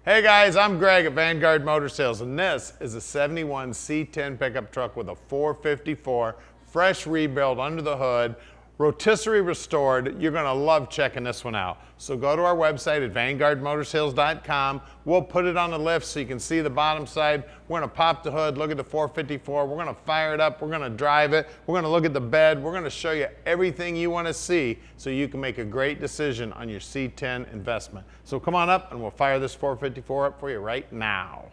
Hey guys, I'm Greg at Vanguard Motor Sales, and this is a 71 C10 pickup truck with a 454, fresh rebuild under the hood, rotisserie restored. You're gonna love checking this one out. So go to our website at vanguardmotorsales.com. We'll put it on the lift so you can see the bottom side. We're gonna pop the hood, look at the 454. We're gonna fire it up, we're gonna drive it, we're gonna look at the bed, we're gonna show you everything you wanna see so you can make a great decision on your C10 investment. So come on up and we'll fire this 454 up for you right now.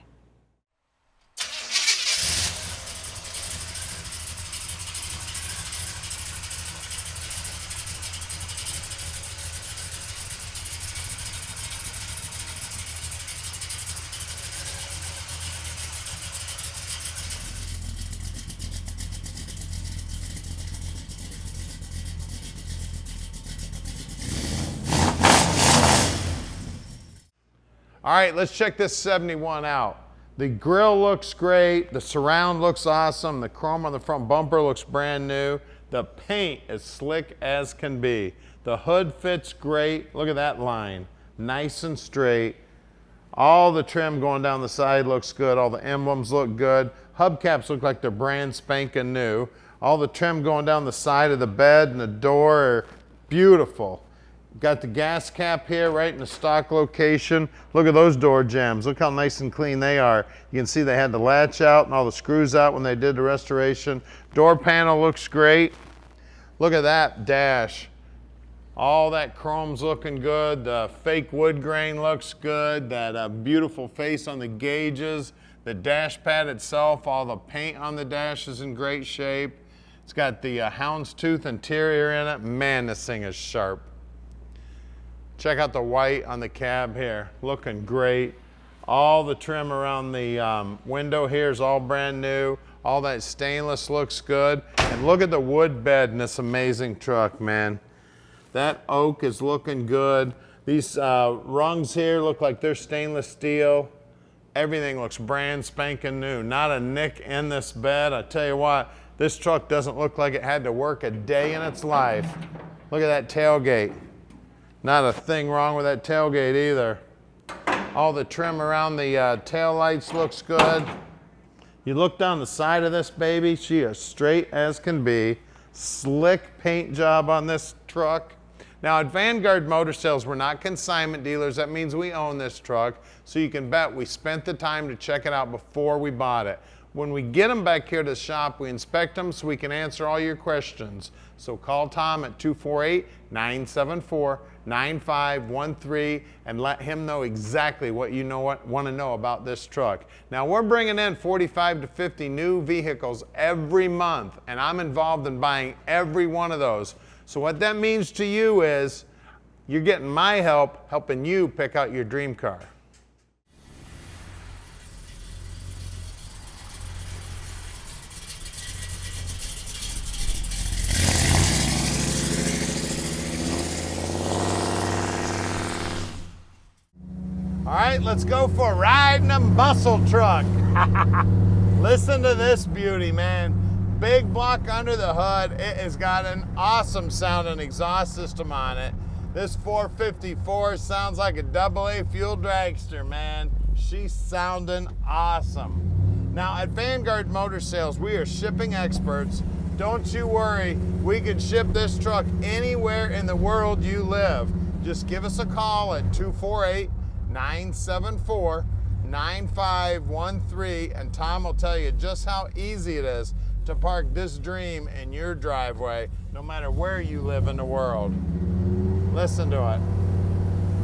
All right, let's check this 71 out. The grille looks great, the surround looks awesome, the chrome on the front bumper looks brand new, the paint is slick as can be. The hood fits great, look at that line, nice and straight. All the trim going down the side looks good, all the emblems look good. Hubcaps look like they're brand spanking new. All the trim going down the side of the bed and the door are beautiful. Got the gas cap here right in the stock location. Look at those door jambs. Look how nice and clean they are. You can see they had the latch out and all the screws out when they did the restoration. Door panel looks great. Look at that dash. All that chrome's looking good. The fake wood grain looks good. That beautiful face on the gauges. The dash pad itself, all the paint on the dash is in great shape. It's got the houndstooth interior in it. Man, this thing is sharp. Check out the white on the cab here, looking great. All the trim around the window here is all brand new. All that stainless looks good. And look at the wood bed in this amazing truck, man. That oak is looking good. These rungs here look like they're stainless steel. Everything looks brand spanking new. Not a nick in this bed. I tell you what, this truck doesn't look like it had to work a day in its life. Look at that tailgate. Not a thing wrong with that tailgate either. All the trim around the tail lights looks good. You look down the side of this baby, she is straight as can be. Slick paint job on this truck. Now at Vanguard Motor Sales, we're not consignment dealers. That means we own this truck. So you can bet we spent the time to check it out before we bought it. When we get them back here to the shop, we inspect them so we can answer all your questions. So call Tom at 248-974-9513 and let him know exactly what you want to know about this truck. Now we're bringing in 45 to 50 new vehicles every month, and I'm involved in buying every one of those. So what that means to you is you're getting my help helping you pick out your dream car. All right, let's go for a ride in a muscle truck. Listen to this beauty, man. Big block under the hood. It has got an awesome sounding exhaust system on it. This 454 sounds like a AA fuel dragster, man. She's sounding awesome. Now at Vanguard Motor Sales, we are shipping experts. Don't you worry, we can ship this truck anywhere in the world you live. Just give us a call at 248-974-9513 and Tom will tell you just how easy it is to park this dream in your driveway, no matter where you live in the world. Listen to it.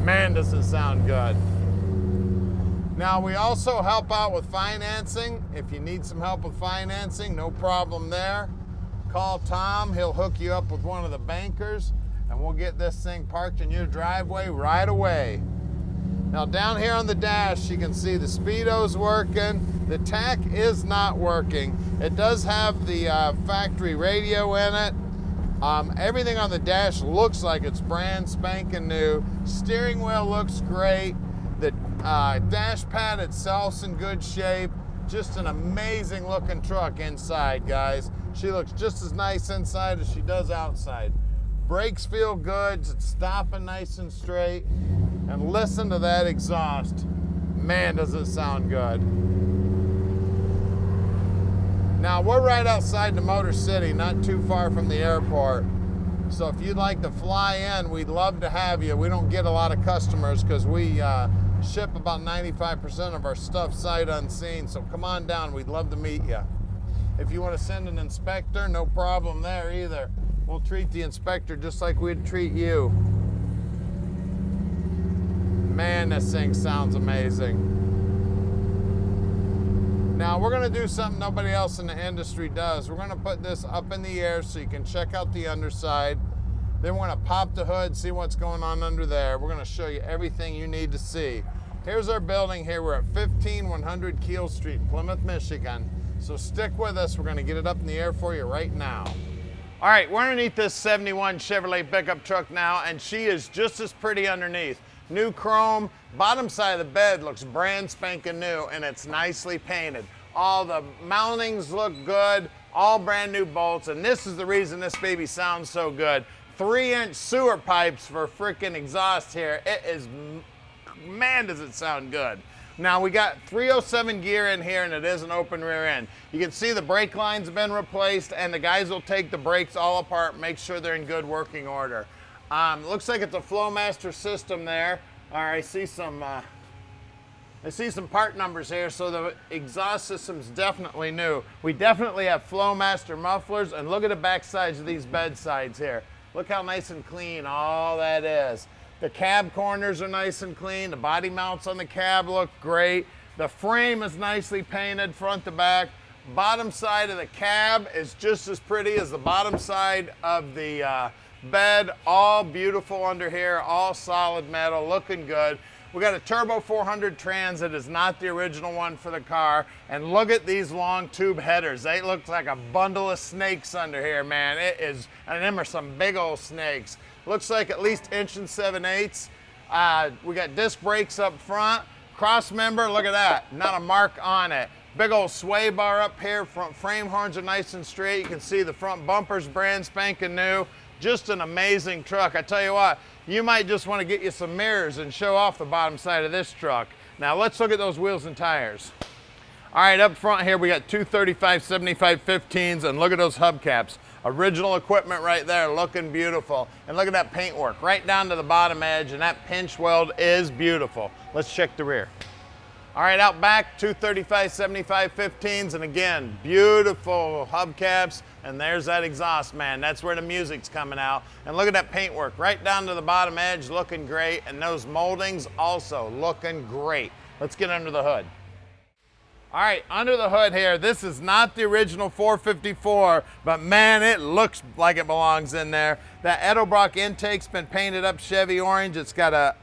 Man, does it sound good. Now, we also help out with financing. If you need some help with financing, no problem there. Call Tom, he'll hook you up with one of the bankers, and we'll get this thing parked in your driveway right away. Now down here on the dash, you can see the speedo's working. The tack is not working. It does have the factory radio in it. Everything on the dash looks like it's brand spanking new. Steering wheel looks great. The dash pad itself's in good shape. Just an amazing looking truck inside, guys. She looks just as nice inside as she does outside. Brakes feel good, it's stopping nice and straight. And listen to that exhaust. Man, does it sound good. Now, we're right outside the Motor City, not too far from the airport. So if you'd like to fly in, we'd love to have you. We don't get a lot of customers because we ship about 95% of our stuff sight unseen. So come on down, we'd love to meet you. If you want to send an inspector, no problem there either. We'll treat the inspector just like we'd treat you. Man, this thing sounds amazing. Now we're gonna do something nobody else in the industry does. We're gonna put this up in the air so you can check out the underside. Then we're gonna pop the hood, see what's going on under there. We're gonna show you everything you need to see. Here's our building here. We're at 15100 Keel Street in Plymouth, Michigan. So stick with us. We're gonna get it up in the air for you right now. All right, we're underneath this 71 Chevrolet pickup truck now, and she is just as pretty underneath. New chrome, bottom side of the bed looks brand spanking new, and it's nicely painted. All the mountings look good, all brand new bolts, and this is the reason this baby sounds so good. 3-inch sewer pipes for freaking exhaust here. It is, man, does it sound good. Now we got 307 gear in here, and it is an open rear end. You can see the brake lines have been replaced, and the guys will take the brakes all apart, make sure they're in good working order. Looks like it's a Flowmaster system there. All right, I see some part numbers here, so the exhaust system's definitely new. We definitely have Flowmaster mufflers, and look at the back sides of these bed sides here. Look how nice and clean all that is. The cab corners are nice and clean. The body mounts on the cab look great. The frame is nicely painted front to back. Bottom side of the cab is just as pretty as the bottom side of the bed. All beautiful under here, all solid metal, looking good. We got a turbo 400 trans. It is not the original one for the car. And look at these long tube headers. They look like a bundle of snakes under here, man. It is, and them are some big old snakes. Looks like at least 1 7/8. We got disc brakes up front. Cross member, look at that, not a mark on it. Big old sway bar up here. Front frame horns are nice and straight. You can see the front bumper's brand spanking new. Just an amazing truck. I tell you what, you might just want to get you some mirrors and show off the bottom side of this truck. Now let's look at those wheels and tires. All right, up front here we got 235/75/15s, and look at those hubcaps. Original equipment right there, looking beautiful. And look at that paintwork right down to the bottom edge, and that pinch weld is beautiful. Let's check the rear. All right, out back, 235/75/15s, and again, beautiful hubcaps, and there's that exhaust, man. That's where the music's coming out. And look at that paintwork right down to the bottom edge, looking great, and those moldings also looking great. Let's get under the hood. All right, under the hood here, this is not the original 454, but man, it looks like it belongs in there. That Edelbrock intake's been painted up Chevy orange. It's got a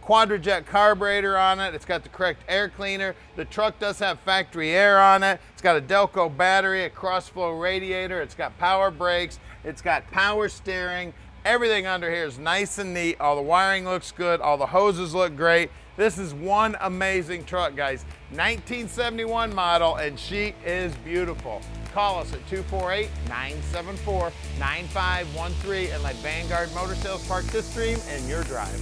Quadrajet carburetor on it. It's got the correct air cleaner. The truck does have factory air on it. It's got a Delco battery, a cross-flow radiator. It's got power brakes. It's got power steering. Everything under here is nice and neat. All the wiring looks good. All the hoses look great. This is one amazing truck, guys. 1971 model, and she is beautiful. Call us at 248-974-9513 and let Vanguard Motor Sales park this dream in your drive.